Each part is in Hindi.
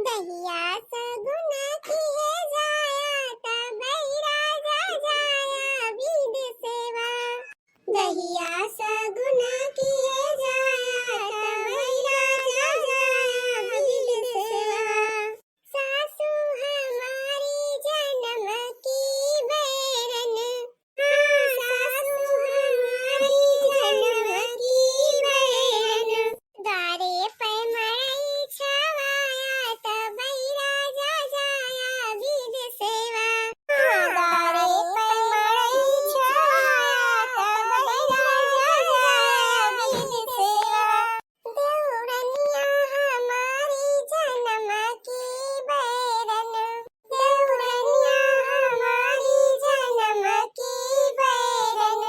दहिया सगुन किए जाया तब राजा जाया विद सेवा। दहिया सगुन किए जाया तब राजा जाया विद सेवा। सासू हमारी जन्म की बैरन, सासू हमारी जन्म की बैरन। द्वारे पे मड़ई छवाया तब राजा जाया विद सेवा। द्वारे पे मड़ई छवाया तब राजा जाया विद सेवा। देवरनिया हमारी जन्म की बैरन, देवरनिया हमारी जन्म की बैरन।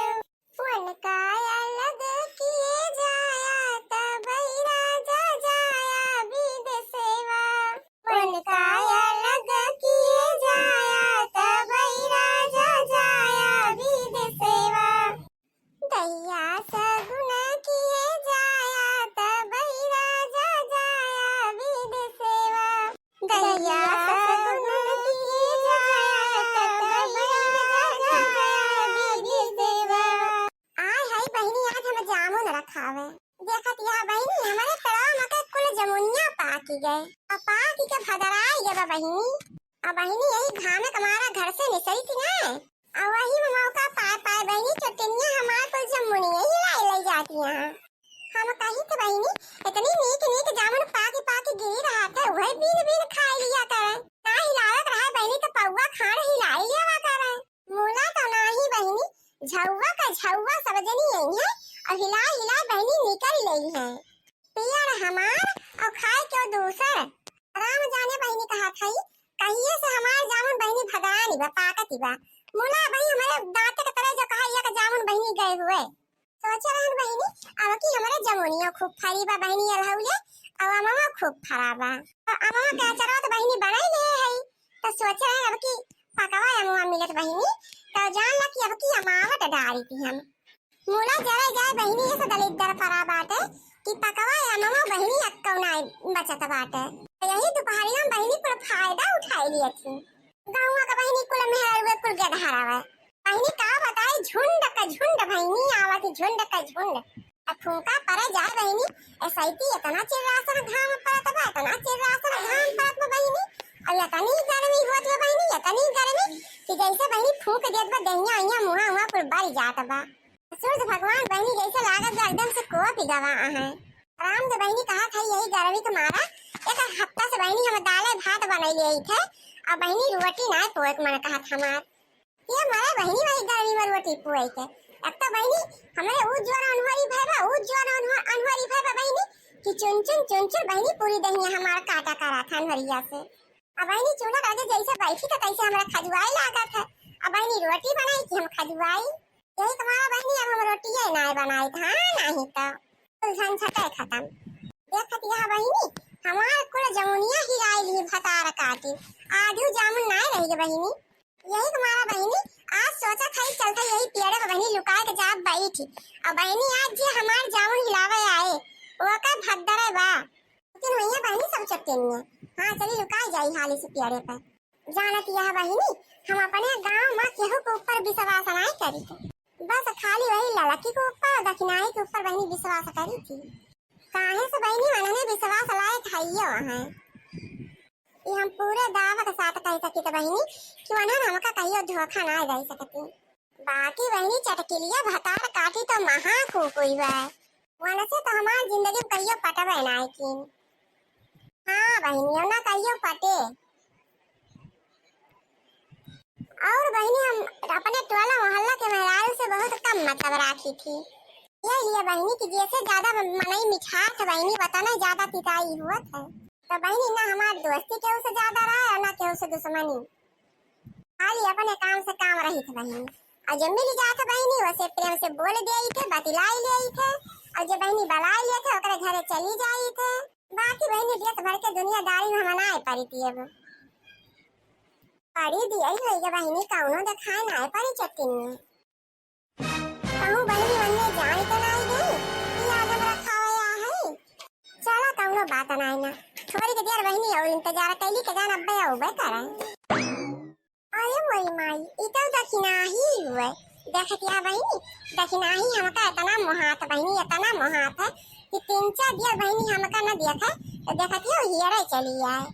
उनका अलग किए जाया तब राजा जाया विद सेवा। उनका अलग किए जाया तब राजा जाया विद सेवा। दैया सगुन किए जाया तब राजा जाया विद सेवा। दैया सगुन किए जाया तब राजा जाया विद सेवा। आय हाय बहिनी, आज हम जामुन रखावे। देखत या बहिनी हमारे तड़ाव में के कुल जमुनिया पाकी गए और पाकी के भदराई गए बहिनी। और बहिनी यही घामे हमारा घर से निसरी थी ना, और वही में मौका पाए पाए बहिनी चटनिया हमारे कुल जमुनिया ही लाई जाती हैं। हम कही थे बहिनी इतनी नीक नीक जामुन पाकी पाकी गिरी रहा था, वही बीन बीन खा लिया करे। ना हिलावत रहा बहिनी तो पौवा खान हिलाई लिया करे। मूला तो ना ही बहिनी, झौवा का झौवा सब जनी यही है और हिला हिला बहिनी निकल गई है। पियर हमार और खाए क्यों दूसर। राम जाने बहिनी कहा थई कहिए से हमार जामुन बहिनी भगानी बा पाकती बा। मूला भाई हमारे दांत के तरह जो कहा या का जामुन बहिनी गए हुए। सोचे रहन बहिनी अब की हमारे जमुनिया खूब फरी बा बहिनी अलहौले और अमवा खूब फरा बा। और अमवा के अचार तो बहिनी बनाई ले है तो सोचे रहन अब की पकवा अमवा मिलत बहिनी तो जान ला कि अब की अमावट डाली थी हम। मूला जरा जाए बहिनी ऐसा दलिद्दर फरा बाटे कि पकवा अमवा बहिनी अक्कौना बचत बाटे। यही दोपहरी में बहिनी पूरा फायदा उठाई लिए थी। गाँव का बहिनी कुल मेहर कुल गधरावा बहिनी का बताई झुंड बहिनी आवत झुंड का झुंड। अब फूंका परे जाए बहिनी ऐसा ही इतना चिल्लासन घाम परत बा, इतना चिल्लासन घाम परत बा बहिनी। और इतनी गर्मी होत बा बहिनी, इतनी गर्मी कि जैसे बहिनी फूंक देत बा दहिया आइया मुहा मुहा पर बढ़ जात बा। सूरज भगवान बहिनी जैसे लागत बा एकदम से कोप गवा है। राम से बहिनी कहा था यही गर्मी के मारा एक हफ्ता से बहिनी हम दाल भात बनाई ले थे और बहिनी रोटी ना पोए मन कहा था हमार ये मारे बहिनी वही गर्मी में रोटी पोए थे। अब तो बहिनी हमारे उज्जवल अनवरी भैबा उज्जवल अनवरी भैबा बहिनी कि चुन बहिनी पूरी दहिया हमारा काटा करा था अनवरिया से। अब बहिनी चूल्हा करके जैसे बैठी तो कैसे हमारा खजुआई लागत है। अब बहिनी रोटी बनाई कि हम खजुआई यही तुम्हारा बहिनी अब हम रोटी ये ना बनाई था नहीं तो उलझन छटे खत्म। देखत यह बहिनी हमार कुल जमुनिया ही लाई ली भतार काटी आधू जामुन ना रही गे बहिनी। यही तुम्हारा बहिनी आज सोचा था चलता यही पेड़े पे बहिनी लुकाए के जाब बैठी और बहिनी आज जे हमार जामुन हिलावे आए वो का भद्दरे बा लेकिन भैया बहिनी सब चट्टेनिया। हाँ चली लुकाई जाई हाली से पेड़े पे। जानत यह बहिनी हम अपने गांव में केहू के ऊपर विश्वास नहीं करी थी, बस खाली वही लड़की के ऊपर दक्षिणाई के ऊपर बहिनी विश्वास करी थी। काहे से बहिनी मनने विश्वास लायक हइयो है ये हम पूरे दावा के साथ कह सकी तो बहिनी कि वनन हमका कहियो धोखा ना दे सकती। बाकी बहिनी चटकिलिया भतार काटी तो महा खूकुई बा वन से तो हमार जिंदगी कहियो पटबे ना की। हाँ बहिनी ना कहियो पटे। और बहिनी हम अपने टोला मोहल्ला के मेहरारू से बहुत कम मतलब राखी थी। ये बहिनी की जैसे ज्यादा मनई मिठास बहिनी बताना ज्यादा पिताई हुआ था तो बहिनी ना हमार दोस्ती केहू से ज्यादा रहा और ना केहू से दुश्मनी। खाली अपने काम से काम रही थी बहिनी और जब मिल जात बहिनी वैसे प्रेम से बोल दिए थे बतिलाई ले थे और जब बहिनी बलाई ले थे ओकरे घरे चली जाई थे। बाकी बहिनी देश भर के दुनियादारी में मनाए पड़ी थी। अब पड़ी दिया ही लई बहिनी कौनो दिखाए ना पड़ी चट्टिन में कहूँ बहिनी वन्ने जाई तो नहीं गई कि आदम रखा हुआ है। चला कौनो बात नहीं ना छोरी के दियर बहिनी और इंतजार कैली के जान अब्बे औबे करे। अरे मोरी माई इतो दखिना ही हुए देखतिया बहिनी दखिना ही हमका इतना मोहात बहिनी इतना मोहात है कि 3-4 दियर बहिनी हमका न देखे तो देखतिया हियरे चली आए।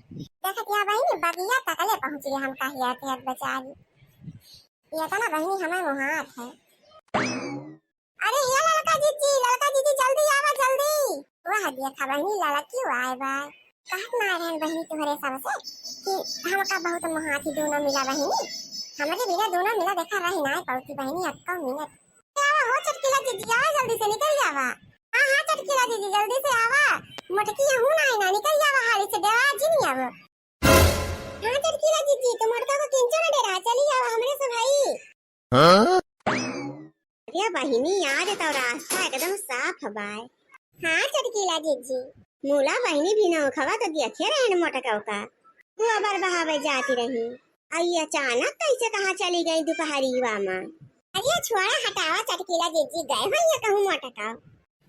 देखतिया बहिनी बगिया तकले पहुंच गए हमका हियर थे बेचारी ये इतना बहिनी हमें मोहात है। अरे ये लड़का जीजी जल्दी आवा जल्दी। वाह देखा बहिनी लाला क्यों आए बा कहत ना रहन बहिनी तुम्हारे सबसे कि हमका बहुत मोहाती दोनों मिला बहिनी हमारे बिना दोनों मिला देखा रही ना पौती बहिनी अक्का मिनट आवा हो चटकीला जीजी आवा जल्दी से निकल जावा। हां चटकीला जीजी जल्दी से आवा मटकी हूं ना निकल जावा हाली से देवा जी नहीं आवा। हां चटकीला जीजी तो मटका को किंचो न डेरा चली जावा हमरे से भाई। हां अरे बहिनी यार तो रास्ता एकदम साफ हवाए। हां चटकीला जीजी मूला बहिनी भी न खवा तो देखे रहन मटका का गोबर बहावे जाती रही आई अचानक कैसे कहाँ चली गई दोपहरीवा में। अरे छोड़ा हटावा चटकीला जीजी गए हो या कहूँ मटका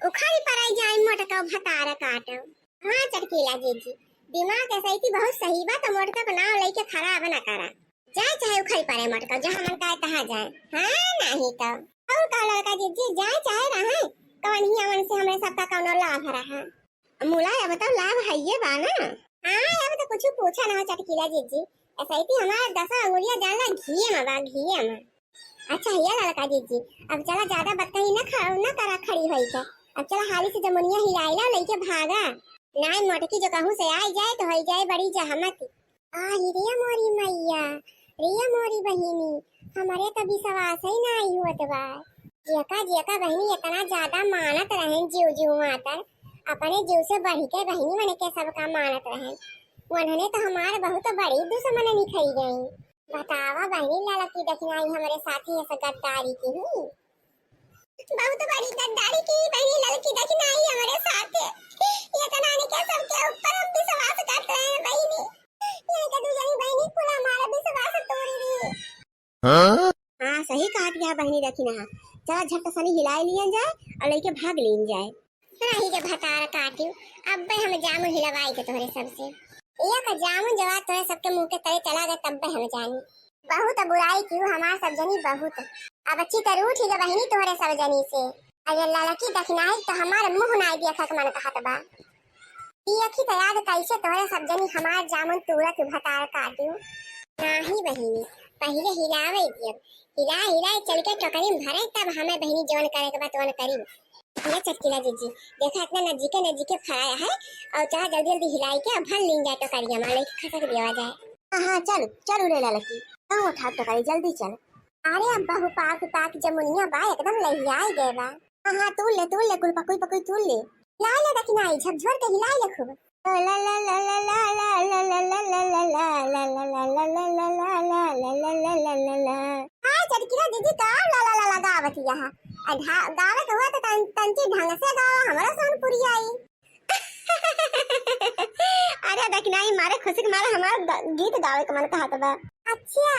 उखाड़ी पराई जाए मटका भतारा काटो। हाँ चटकीला जीजी दिमाग ऐसा ही बहुत सही बा तो मटका को नाव लेके खराब न करा जाए चाहे उखाड़ी पड़े मटका जहाँ मन का तहाँ जाए। हाँ नहीं तो और का लड़का जीजी जाए चाहे रहे कौन ही अमन से हमें सबका कौन लाभ रहा मूला ये बताओ लाभ है ये बा ना। हाँ अब तो कुछ पूछा ना चटकीला जीजी ऐसा ही हमारा 10 अंगुलियां डालना घी में बा घी में। अच्छा ये लड़का जीजी अब चला ज्यादा बदतमीजी न करा खड़ी होई के अब चला हाली से जमुनिया हिलाइला लेके भागा नाय मटकी जो कहूं से आई जाए तो होई जाए बड़ी जहमत। आ रिया मोरी मैया रिया मोरी बहिनी हमारे तो विश्वास ही ना आई होत बा जेका बहिनी इतना ज्यादा मानत रहन जीव मातर अपने जीव से बढ़ के बहिनी मने के सबका मानत रहन उन्होंने तो हमारे बहुत बड़ी दुश्मन निकल गई। बतावा बहनी लाला की दखनाई हमारे साथी ऐसा गद्दारी की हुई बहुत बड़ी गद्दारी की बहनी लाला की दखनाई हमारे साथ ये तनाने के सबके ऊपर हम विश्वास करते हैं बहनी ये के दूसरी बहनी पूरा हमारा विश्वास तोड़ दी। हां सही कहा दिया बहनी दखना चला झट सनी हिलाए लियन जाए और लेके भाग लेन जाए। हां ही के भतार काटियो अब भाई हम जामु हिलवाई के तोरे सबसे एक जामुन जवाब तोरे सबके मुंह के तले चला गए तब हम जानी बहुत बुराई की हमार सब जनी बहुत अब अच्छी तरह उठी गई बहनी तोरे सब जनी से अगर लाला की दखनाई तो हमारे मुंह ना दिया खक मन कहत बा ये की तो याद कैसे तोरे सब जनी हमार जामुन तुरत भतार काटियो नाही बहनी पहले हिलावे दियो हिला चल के टोकरी में भरे तब हमें बहनी जोन करे के बात वन करी। ये चटकीला जीजी देखा इतना नजीके फराया है और चला जल्दी हिलाई के भर लीन जाए टोकरिया में लेके खसक दिया जाए। हां चल रे लड़की कहां उठा टोकरी जल्दी चल। अरे अब्बा हु पाक जमुनिया बा एकदम लहियाई गए बा। हां तू ले कुल पकुई तू ले ला ले दखनाई झकझोर के हिलाई ले खूब ला ला ला ला ला ला ला ला ला ला ला ला ला ला ला ला ला ला। हां चटकीला जीजी का ला ला ला गावत यहां गावे के हुआ तो तंची ढंग से गावा हमारा सोनपुरी आई। अरे दखनाई मारे खुशी के मारे हमारा गीत गावे के मन कहत बा। अच्छा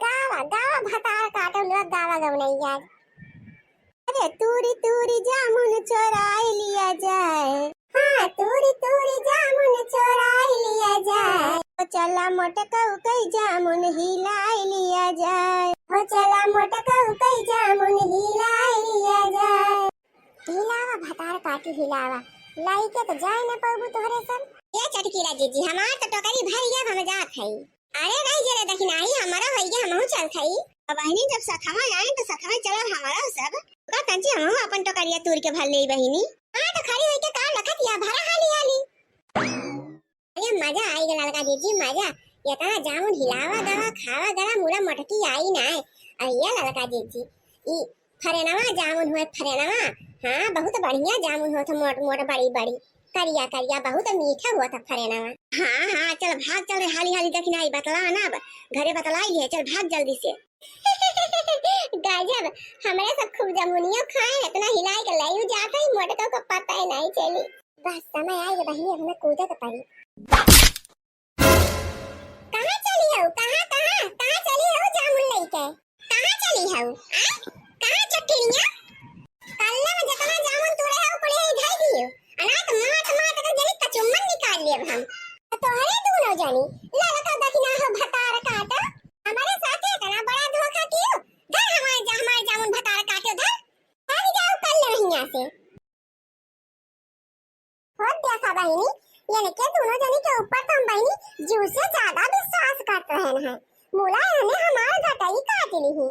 गावा भतार काटो लोग गावा गवनई यार। अरे तूरी जामुन चोराई लिया जाए। हां तूरी जामुन चोराई लिया जाए ओ चला मोटका कई जामुन हिलाई लिया जाए ओ चला मोटका कई जामुन हिलाई लिया जाए। हिलावा भतार काटी हिलावा लाई के तो जाए न पाबू तोहरे सब। ये चटकीला जीजी हमार तो टोकरी भर गया हम जात हई। अरे नहीं जरे दखनाई हमारा होई गया हमहु चल खई अब बहिनी जब सखमा आए तो सखमा चला हमारा सब का तंची हमहु अपन टोकरिया तूर के भर ले बहिनी। हां तो खड़ी होई के का लखत या भरा हाली अरे मजा आई गे लड़का जीजी मजा इतना जामुन हिलावा दवा खावा गला मुड़ा मटकी आई ना अय्या लड़का जीजी ई फरेनवा जामुन हुए फरेनवा। हां बहुत बढ़िया जामुन होत मोट बड़ी करिया बहुत मीठा हुआ था फरेनवा। हां चल भाग चल रे हाली दखनाई बतला ना घरे बतलाई है चल भाग जल्दी से। गजब हमरे सब खूब जामुनिया खाए इतना हिलाई के लाइव जाता ही मोटका को पता ही नहीं चली बस समय आई बहनी हमें कूदे के पड़ी। कहां चली हो कहां चली हो जामुन लेके कहां चली हो कहां चटनिया कल्ला में जितना जामुन तोड़े हो पड़े इधर दियो अना तो मार के जल्दी कचुम्मन निकाल लिए हम जानी ललका दखना हो भतार काट हमारे साथे इतना बड़ा धोखा कियो धर हमारे जामुन भतार काटे धर भाग जाओ कल नहीं यहाँ से और देखा बहिनी यानी के दोनों जनी के ऊपर तो हम बहिनी जीव से ज्यादा विश्वास करते हैं मोला इन्हें हमारे घटाई काट ली है